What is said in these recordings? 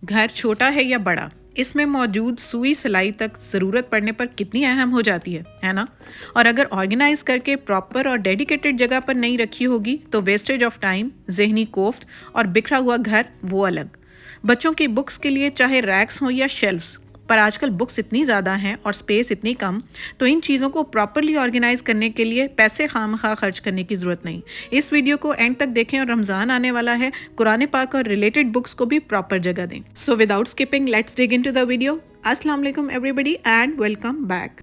घर छोटा है या बड़ा, इसमें मौजूद सुई सिलाई तक ज़रूरत पड़ने पर कितनी अहम हो जाती है ना। और अगर ऑर्गेनाइज करके प्रॉपर और डेडिकेटेड जगह पर नहीं रखी होगी तो वेस्टेज ऑफ टाइम, जहनी कोफ्त और बिखरा हुआ घर वो अलग। बच्चों की बुक्स के लिए चाहे रैक्स हों या शेल्फ्स, पर आजकल बुक्स इतनी ज़्यादा हैं और स्पेस इतनी कम, तो इन चीज़ों को प्रॉपरली ऑर्गेनाइज करने के लिए पैसे खामखा खर्च करने की ज़रूरत नहीं। इस वीडियो को एंड तक देखें और रमज़ान आने वाला है, कुरान पाक और रिलेटेड बुक्स को भी प्रॉपर जगह दें। So without skipping let's dig into the video. अस्सलाम वालेकुम एवरीबॉडी एंड वेलकम बैक।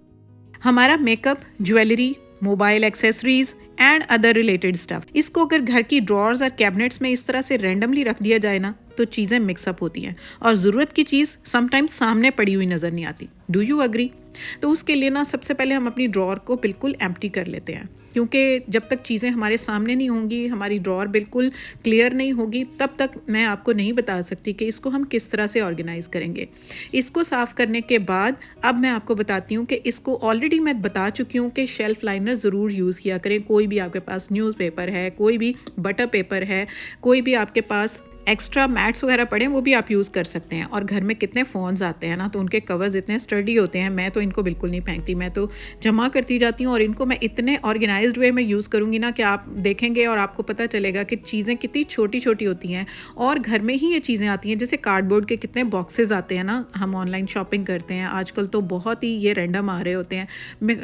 हमारा makeup, jewellery, mobile accessories and other related stuff, इसको अगर घर की ड्रॉर्स और कैबिनेट्स में इस तरह से रैंडमली रख दिया जाए ना तो चीज़ें मिक्सअप होती हैं और ज़रूरत की चीज़ समटाइम्स सामने पड़ी हुई नज़र नहीं आती। Do you agree? तो उसके लिए ना सबसे पहले हम अपनी ड्रॉर को बिल्कुल एम्प्टी कर लेते हैं, क्योंकि जब तक चीज़ें हमारे सामने नहीं होंगी, हमारी ड्रॉर बिल्कुल क्लियर नहीं होगी, तब तक मैं आपको नहीं बता सकती कि इसको हम किस तरह से ऑर्गेनाइज़ करेंगे। इसको साफ़ करने के बाद अब मैं आपको बताती हूँ कि इसको ऑलरेडी मैं बता चुकी हूँ कि शेल्फ़ लाइनर ज़रूर यूज़ किया करें। कोई भी आपके पास न्यूज़पेपर है, कोई भी बटर पेपर है, कोई भी आपके पास एक्स्ट्रा मैट्स वगैरह पड़े हैं वो भी आप यूज़ कर सकते हैं। और घर में कितने फ़ोन्स आते हैं ना, तो उनके कवर्स इतने स्टडी होते हैं, मैं तो इनको बिल्कुल नहीं फेंकती, मैं तो जमा करती जाती हूँ और इनको मैं इतने ऑर्गेनाइज्ड वे में यूज़ करूँगी ना कि आप देखेंगे और आपको पता चलेगा कि चीज़ें कितनी छोटी छोटी होती हैं और घर में ही ये चीज़ें आती हैं। जैसे कार्डबोर्ड के कितने बॉक्सेस आते हैं ना, हम ऑनलाइन शॉपिंग करते हैं आजकल तो बहुत ही ये रैंडम आ रहे होते हैं,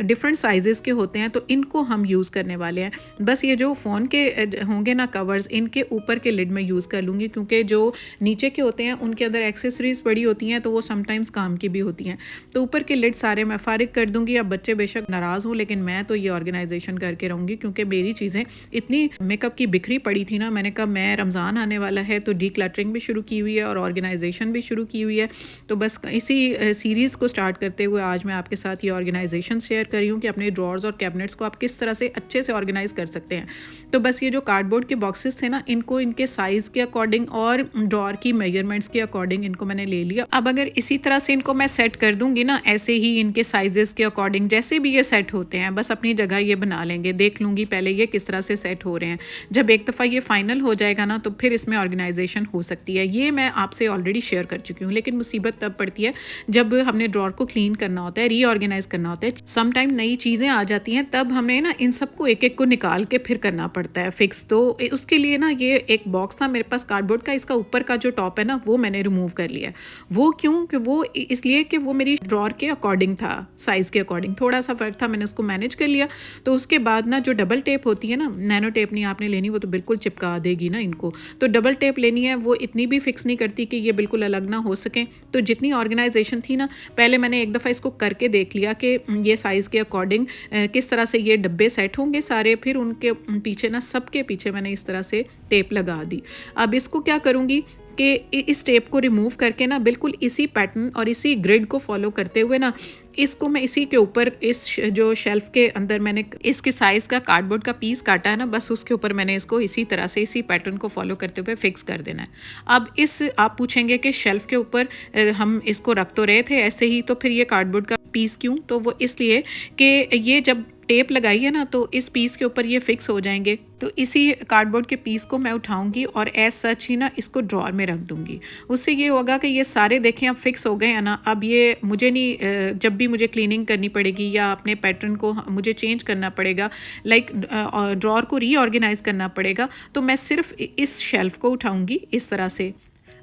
डिफरेंट साइजेस के होते हैं, तो इनको हम यूज़ करने वाले हैं। बस ये जो फ़ोन के होंगे ना कवर्स, इनके ऊपर के लिड में यूज़ कर लूँगी, क्योंकि जो नीचे के होते हैं उनके अंदर एक्सेसरीज पड़ी होती हैं तो वो समटाइम्स काम की भी होती हैं। तो ऊपर के लिड सारे मैं फारिग कर दूंगी। अब बच्चे बेशक नाराज़ हों, लेकिन मैं तो ये ऑर्गेनाइजेशन करके रहूँगी, क्योंकि मेरी चीज़ें इतनी मेकअप की बिखरी पड़ी थी ना। मैंने कहा मैं रमज़ान आने वाला है तो डी क्लटरिंग भी शुरू की हुई है और ऑर्गेनाइजेशन भी शुरू की हुई है। तो बस इसी सीरीज़ को स्टार्ट करते हुए आज मैं आपके साथ ये ऑर्गेनाइजेशन शेयर कर रही हूँ कि अपने ड्रॉर्स और कैबिनेट्स को आप किस तरह से अच्छे से ऑर्गेनाइज कर सकते हैं। तो बस ये जो कार्डबोर्ड के बॉक्सेस थे ना, इनको इनके साइज़ के अकॉर्डिंग और ड्रॉर की मेजरमेंट्स के अकॉर्डिंग इनको मैंने ले लिया। अब अगर इसी तरह से इनको मैं सेट कर दूंगी ना, ऐसे ही इनके साइजेस के अकॉर्डिंग जैसे भी ये सेट होते हैं, बस अपनी जगह ये बना लेंगे। देख लूँगी पहले ये किस तरह से सेट हो रहे हैं। जब एक दफ़ा ये फाइनल हो जाएगा ना तो फिर इसमें ऑर्गेनाइजेशन हो सकती है। ये मैं आपसे ऑलरेडी शेयर कर चुकी हूँ, लेकिन मुसीबत तब पड़ती है जब हमने ड्रॉर को क्लीन करना होता है, रीऑर्गेनाइज करना होता है। समटाइम नई चीज़ें आ जाती हैं, तब हमें ना इन सबको एक एक को निकाल के फिर करना पड़ता है फिक्स। तो उसके लिए ना ये एक बॉक्स था मेरे पास कार्डबोर्ड का, इसका ऊपर का जो टॉप है ना वो मैंने रिमूव कर लिया। वो क्यों? कि वो इसलिए कि वो मेरी ड्रॉर के अकॉर्डिंग था, साइज़ के अकॉर्डिंग थोड़ा सा फ़र्क था, मैंने उसको मैनेज कर लिया। तो उसके बाद ना जो डबल टेप होती है ना, नैनो टेप नहीं आपने लेनी, वो तो बिल्कुल चिपका देगी ना इनको। तो डबल टेप लेनी है, वो इतनी भी फिक्स नहीं करती कि ये बिल्कुल अलग ना हो सकें। तो जितनी ऑर्गेनाइजेशन थी ना, पहले मैंने एक दफ़ा इसको करके देख लिया कि ये साइज़ के अकॉर्डिंग किस तरह से ये डब्बे सेट होंगे सारे। फिर उनके पीछे ना, सबके पीछे मैंने इस तरह से टेप लगा दी। अब इसको क्या करूँगी कि इस टेप को रिमूव करके ना बिल्कुल इसी पैटर्न और इसी ग्रिड को फॉलो करते हुए ना, इसको मैं इसी के ऊपर इस जो शेल्फ के अंदर मैंने इसके साइज़ का कार्डबोर्ड का पीस काटा है ना, बस उसके ऊपर मैंने इसको इसी तरह से इसी पैटर्न को फॉलो करते हुए फिक्स कर देना है। अब आप पूछेंगे कि शेल्फ के ऊपर हम इसको रख तो रहे थे ऐसे ही, तो फिर ये कार्डबोर्ड का पीस क्यों? तो वो इसलिए कि ये जब टेप लगाई है ना तो इस पीस के ऊपर ये फिक्स हो जाएंगे। तो इसी कार्डबोर्ड के पीस को मैं उठाऊंगी और एज सच ही ना इसको ड्रॉर में रख दूंगी। उससे ये होगा कि ये सारे देखें अब फिक्स हो गए हैं ना। अब ये मुझे नहीं, जब भी मुझे क्लीनिंग करनी पड़ेगी या अपने पैटर्न को मुझे चेंज करना पड़ेगा, लाइक ड्रॉर को रीऑर्गेनाइज करना पड़ेगा, तो मैं सिर्फ इस शेल्फ को उठाऊंगी, इस तरह से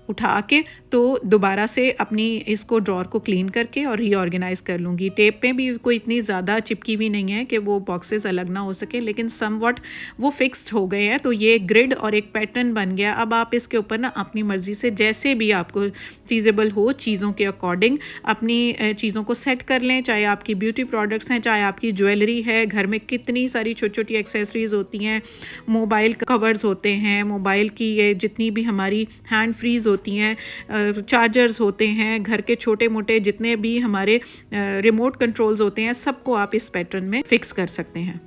उठा के तो दोबारा से अपनी इसको ड्रॉर को क्लीन करके और रीऑर्गेनाइज कर लूँगी। टेप पे भी कोई इतनी ज़्यादा चिपकी भी नहीं है कि वो बॉक्सेस अलग ना हो सके, लेकिन समवॉट वो फिक्स्ड हो गए हैं। तो ये ग्रिड और एक पैटर्न बन गया। अब आप इसके ऊपर ना अपनी मर्ज़ी से जैसे भी आपको फीजिबल हो, चीज़ों के अकॉर्डिंग अपनी चीज़ों को सेट कर लें। चाहे आपकी ब्यूटी प्रोडक्ट्स हैं, चाहे आपकी ज्वेलरी है, घर में कितनी सारी छोटी छोटी एक्सेसरीज़ होती हैं, मोबाइल कवर्स होते हैं, मोबाइल की ये जितनी भी हमारी हैंड फ्रीज़ होती हैं, चार्जर्स होते हैं, घर के छोटे मोटे जितने भी हमारे रिमोट कंट्रोल्स होते हैं, सबको आप इस पैटर्न में फिक्स कर सकते हैं।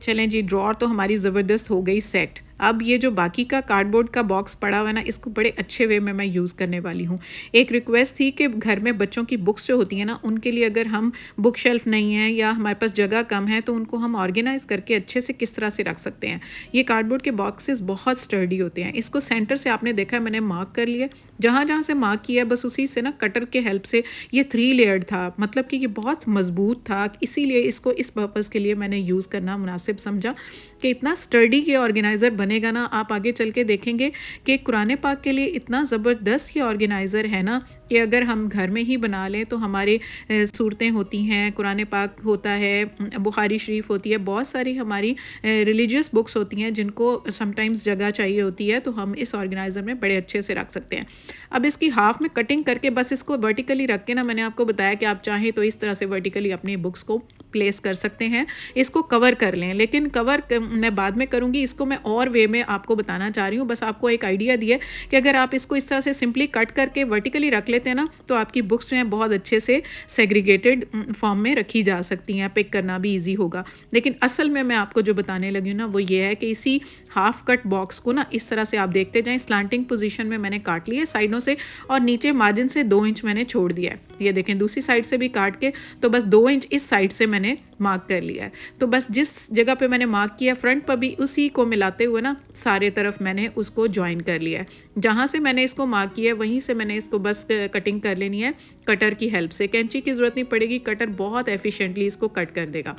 चलें जी, ड्रॉर तो हमारी ज़बरदस्त हो गई सेट। अब ये जो बाकी का कार्डबोर्ड का बॉक्स पड़ा हुआ है ना, इसको बड़े अच्छे वे में मैं यूज़ करने वाली हूँ। एक रिक्वेस्ट थी कि घर में बच्चों की बुक्स जो होती हैं ना, उनके लिए अगर हम बुक शेल्फ नहीं है या हमारे पास जगह कम है तो उनको हम ऑर्गेनाइज़ करके अच्छे से किस तरह से रख सकते हैं। ये कार्डबोर्ड के बॉक्सेस बहुत स्टर्डी होते हैं। इसको सेंटर से आपने देखा है मैंने मार्क कर लिया, जहाँ जहाँ से मार्क किया बस उसी से ना कटर के हेल्प से ये 3 लेयर्ड था, मतलब कि ये बहुत मजबूत था, इसीलिए इसको इस पर्पज़ के लिए मैंने यूज़ करना मुनासिब समझा कि इतना स्टर्डी ये ऑर्गेनाइज़र बनेगा ना, आप आगे चल के देखेंगे कि कुरान पाक के लिए इतना ज़बरदस्त ये ऑर्गेनाइज़र है ना कि अगर हम घर में ही बना लें तो हमारे सूरतें होती हैं, कुरान पाक होता है, बुखारी शरीफ होती है, बहुत सारी हमारी रिलीजियस बुक्स होती हैं जिनको समटाइम्स जगह चाहिए होती है, तो हम इस ऑर्गेनाइज़र में बड़े अच्छे से रख सकते हैं। अब इसकी हाफ में कटिंग करके बस इसको वर्टिकली रख के ना, मैंने आपको बताया कि आप चाहें तो इस तरह से वर्टिकली अपनी बुक्स को प्लेस कर सकते हैं, इसको कवर कर लें, लेकिन कवर मैं बाद में करूँगी, इसको मैं और वे में आपको बताना चाह रही हूँ। बस आपको एक आइडिया दिया कि अगर आप इसको इस तरह से सिंपली कट करके वर्टिकली रख लेते हैं ना, तो आपकी बुक्स जो हैं बहुत अच्छे से सेग्रीगेटेड फॉर्म में रखी जा सकती हैं, पिक करना भी ईजी होगा। लेकिन असल में मैं आपको जो बताने लगी हूँ ना, वो ये है कि इसी हाफ कट बॉक्स को ना इस तरह से आप देखते जाएँ, स्लांटिंग पोजीशन में मैंने काट लिया साइडों से और नीचे मार्जिन से 2 इंच मैंने छोड़ दिया है। ये देखें, दूसरी साइड से भी काट के तो बस 2 इंच इस साइड से मैंने मार्क कर लिया है। तो बस जिस जगह पे मैंने मार्क किया फ्रंट पर भी उसी को मिलाते हुए ना सारे तरफ मैंने उसको ज्वाइन कर लिया है। जहाँ से मैंने इसको मार्क किया है वहीं से मैंने इसको बस कटिंग कर लेनी है कटर की हेल्प से। कैंची की ज़रूरत नहीं पड़ेगी, कटर बहुत एफिशिएंटली इसको कट कर देगा।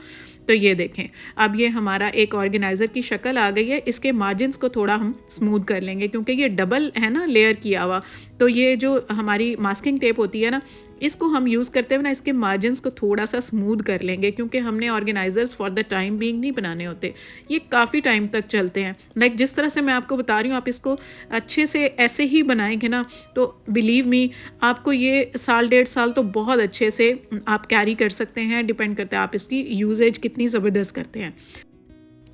तो ये देखें, अब ये हमारा एक ऑर्गेनाइज़र की शक्ल आ गई है। इसके मार्जिन्स को थोड़ा हम स्मूथ कर लेंगे क्योंकि ये डबल है ना लेयर किया हुआ, तो ये जो हमारी मास्किंग टेप होती है ना, इसको हम यूज़ करते हुए ना इसके मार्जिन्स को थोड़ा सा स्मूथ कर लेंगे क्योंकि हमने organisers for the time being नहीं बनाने होते, ये काफ़ी टाइम तक चलते हैं। लाइक जिस तरह से मैं आपको बता रही हूँ, आप इसको अच्छे से ऐसे ही बनाएंगे ना तो बिलीव मी आपको ये साल 1.5 साल तो बहुत अच्छे से आप कैरी कर सकते हैं। डिपेंड करता है आप इसकी यूजेज कितनी ज़बरदस्त करते हैं।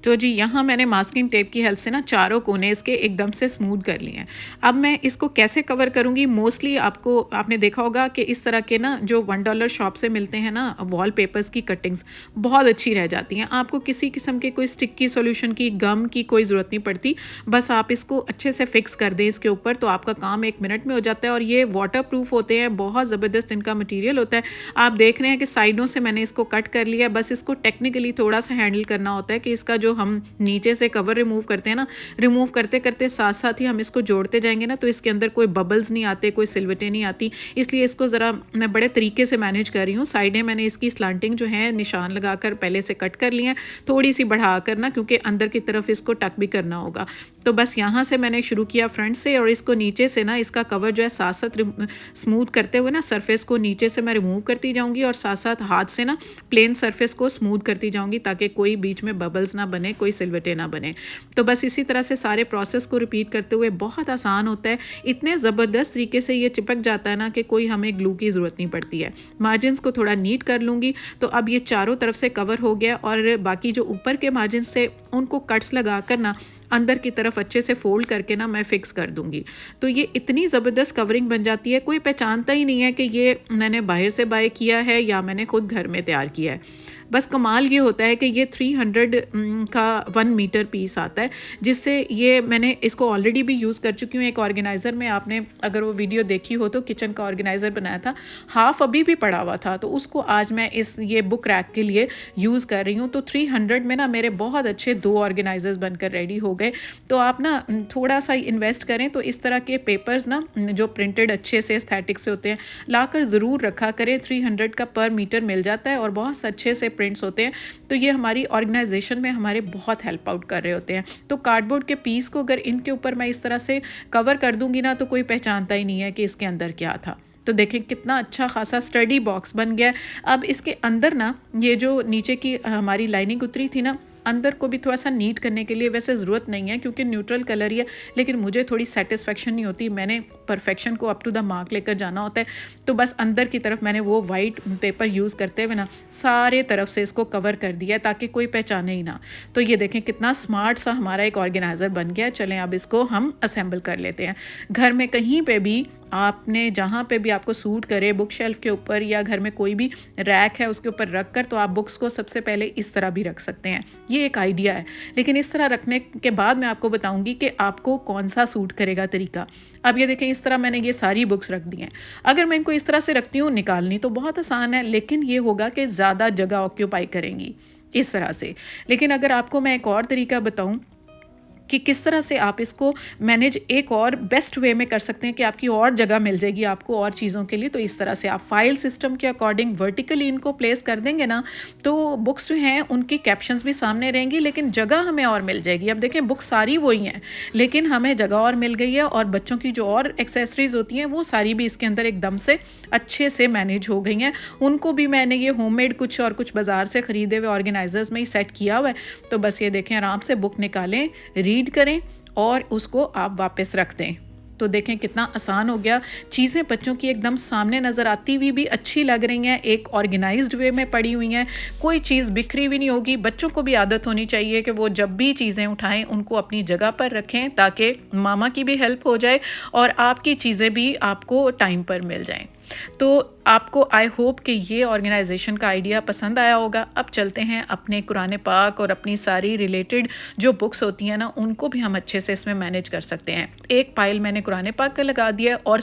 तो जी यहाँ मैंने मास्किंग टेप की हेल्प से ना चारों कोने इसके एकदम से स्मूथ कर लिए हैं। अब मैं इसको कैसे कवर करूँगी, मोस्टली आपने देखा होगा कि इस तरह के ना जो $1 शॉप से मिलते हैं ना वॉल पेपर्स की कटिंग्स बहुत अच्छी रह जाती हैं। आपको किसी किस्म के कोई स्टिकी सॉल्यूशन की, गम की कोई ज़रूरत नहीं पड़ती। बस आप इसको अच्छे से फिक्स कर दें इसके ऊपर तो आपका काम 1 मिनट में हो जाता है। और ये वाटर प्रूफ होते हैं, बहुत ज़बरदस्त इनका मटीरियल होता है। आप देख रहे हैं कि साइडों से मैंने इसको कट कर लिया, बस इसको टेक्निकली थोड़ा सा हैंडल करना होता है कि इसका जो हम नीचे से कवर रिमूव करते हैं ना, रिमूव करते करते साथ साथ ही हम इसको जोड़ते जाएंगे ना तो इसके अंदर कोई बबल्स नहीं आते, कोई सिलवटें नहीं आती। इसलिए इसको ज़रा मैं बड़े तरीके से मैनेज कर रही हूँ। साइडें मैंने इसकी स्लांटिंग जो है निशान लगाकर पहले से कट कर लिए हैं, थोड़ी सी बढ़ा कर ना, क्योंकि अंदर की तरफ इसको टक भी करना होगा। तो बस यहाँ से मैंने शुरू किया फ्रंट से और इसको नीचे से ना इसका कवर जो है साथ साथ स्मूथ करते हुए ना सरफेस को नीचे से मैं रिमूव करती जाऊँगी और साथ साथ हाथ से ना प्लेन सरफेस को स्मूथ करती जाऊँगी ताकि कोई बीच में बबल्स ना बने, कोई सिलवटें ना बने। तो बस इसी तरह से सारे प्रोसेस को रिपीट करते हुए बहुत आसान होता है। इतने ज़बरदस्त तरीके से ये चिपक जाता है ना कि कोई हमें ग्लू की ज़रूरत नहीं पड़ती है। मार्जिन्स को थोड़ा नीट कर लूँगी तो अब ये चारों तरफ से कवर हो गया और बाकी जो ऊपर के मार्जिन्स थे उनको कट्स लगा कर ना अंदर की तरफ अच्छे से फोल्ड करके ना मैं फिक्स कर दूंगी। तो ये इतनी ज़बरदस्त कवरिंग बन जाती है, कोई पहचानता ही नहीं है कि ये मैंने बाहर से बाय किया है या मैंने खुद घर में तैयार किया है। बस कमाल ये होता है कि ये 300 का 1 मीटर पीस आता है, जिससे ये मैंने इसको ऑलरेडी भी यूज़ कर चुकी हूँ। एक ऑर्गेनाइज़र में आपने अगर वो वीडियो देखी हो तो किचन का ऑर्गेनाइज़र बनाया था, हाफ अभी भी पड़ा हुआ था, तो उसको आज मैं ये बुक रैक के लिए यूज़ कर रही हूँ। तो 300 में ना मेरे बहुत अच्छे 2 ऑर्गेनाइज़र्स बनकर रेडी हो गए। तो आप ना थोड़ा सा इन्वेस्ट करें तो इस तरह के पेपर्स ना जो प्रिंटेड अच्छे से एस्थेटिक से होते हैं लाकर ज़रूर रखा करें। 300 का पर मीटर मिल जाता है और बहुत अच्छे से प्रिंट्स होते हैं। तो ये हमारी ऑर्गेनाइजेशन में हमारे बहुत हेल्प आउट कर रहे होते हैं। तो कार्डबोर्ड के पीस को अगर इनके ऊपर मैं इस तरह से कवर कर दूंगी ना तो कोई पहचानता ही नहीं है कि इसके अंदर क्या था। तो देखें कितना अच्छा खासा स्टडी बॉक्स बन गया है। अब इसके अंदर ना ये जो नीचे की हमारी लाइनिंग उतरी थी ना, अंदर को भी थोड़ा सा नीट करने के लिए, वैसे ज़रूरत नहीं है क्योंकि न्यूट्रल कलर ही है, लेकिन मुझे थोड़ी सेटिस्फेक्शन नहीं होती, मैंने परफेक्शन को अप टू द मार्क लेकर जाना होता है। तो बस अंदर की तरफ मैंने वो वाइट पेपर यूज़ करते हुए ना सारे तरफ से इसको कवर कर दिया ताकि कोई पहचाने ही ना। तो ये देखें कितना स्मार्ट सा हमारा एक ऑर्गेनाइज़र बन गया। चलें अब इसको हम असेंबल कर लेते हैं। घर में कहीं पे भी आपने जहाँ पे भी आपको सूट करे, बुक शेल्फ के ऊपर या घर में कोई भी रैक है उसके ऊपर रख कर, तो आप बुक्स को सबसे पहले इस तरह भी रख सकते हैं। ये एक आइडिया है, लेकिन इस तरह रखने के बाद मैं आपको बताऊंगी कि आपको कौन सा सूट करेगा तरीका। अब ये देखें, इस तरह मैंने ये सारी बुक्स रख दी हैं। अगर मैं इनको इस तरह से रखती हूँ, निकालनी तो बहुत आसान है, लेकिन ये होगा कि ज़्यादा जगह ऑक्यूपाई करेंगी इस तरह से। लेकिन अगर आपको मैं एक और तरीका बताऊँ कि किस तरह से आप इसको मैनेज एक और बेस्ट वे में कर सकते हैं कि आपकी और जगह मिल जाएगी आपको और चीज़ों के लिए, तो इस तरह से आप फाइल सिस्टम के अकॉर्डिंग वर्टिकली इनको प्लेस कर देंगे ना, तो बुक्स जो हैं उनकी कैप्शंस भी सामने रहेंगी, लेकिन जगह हमें और मिल जाएगी। अब देखें, बुक्स सारी वही हैं, लेकिन हमें जगह और मिल गई है, और बच्चों की जो और एक्सेसरीज होती हैं वो सारी भी इसके अंदर एकदम से अच्छे से मैनेज हो गई हैं। उनको भी मैंने ये होममेड कुछ और कुछ बाज़ार से ख़रीदे हुए ऑर्गेनाइजर्स में ही सेट किया हुआ है। तो बस ये देखें, आराम से बुक निकालें, रीड करें और उसको आप वापस रख दें। तो देखें कितना आसान हो गया। चीज़ें बच्चों की एकदम सामने नज़र आती हुई भी अच्छी लग रही हैं, एक ऑर्गेनाइज्ड वे में पड़ी हुई हैं, कोई चीज़ बिखरी भी नहीं होगी। बच्चों को भी आदत होनी चाहिए कि वो जब भी चीज़ें उठाएं उनको अपनी जगह पर रखें, ताकि मामा की भी हेल्प हो जाए और आपकी चीज़ें भी आपको टाइम पर मिल जाएं। तो आपको आई होप कि ये ऑर्गेनाइजेशन का आइडिया पसंद आया होगा। अब चलते हैं अपने कुरान पाक और अपनी सारी रिलेटेड जो बुक्स होती हैं ना, उनको भी हम अच्छे से इसमें मैनेज कर सकते हैं। एक पाइल मैंने कुरान पाक का लगा दिया है, और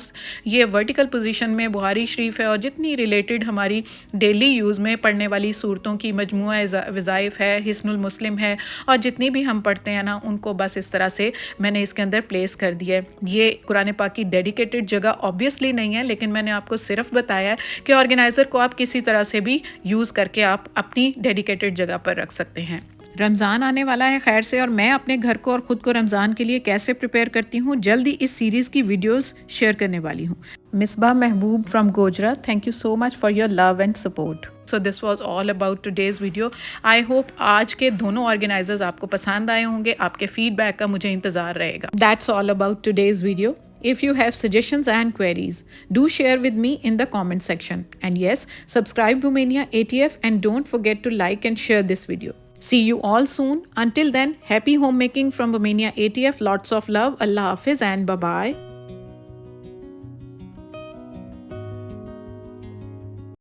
ये वर्टिकल पोजीशन में बुखारी शरीफ है, और जितनी रिलेटेड हमारी डेली यूज़ में पढ़ने वाली सूरतों की मजमुआ वज़ाइफ है, हिस्नुल मुस्लिम है, और जितनी भी हम पढ़ते हैं ना, उनको बस इस तरह से मैंने इसके अंदर प्लेस कर दिया है। ये कुरान पाक की डेडिकेटेड जगह ऑब्वियसली नहीं है, लेकिन मैंने आपको सिर्फ बताया कि ऑर्गेनाइजर को आप किसी तरह से भी यूज़ करके आप अपनी डेडिकेटेड जगह पर रख सकते हैं। रमज़ान आने वाला है खैर से, और मैं अपने घर को और ख़ुद को रमज़ान के लिए कैसे प्रिपेयर करती हूँ, जल्दी इस सीरीज़ की वीडियोस शेयर करने वाली हूँ। मिसबा महबूब from Gojra, thank you so much for your love and support. So this was all about today's video. I hope आज के दोनों ऑर्गेनाइजर्स आपको पसंद आए होंगे। आपके फीडबैक का मुझे इंतज़ार रहेगा। That's all about today's video. If you have suggestions and queries, do share with me in the comment section. And yes, subscribe Romania ATF and don't forget to like and share this video. See you all soon. Until then, happy homemaking from Romania ATF. Lots of love. Allah Hafiz and bye-bye.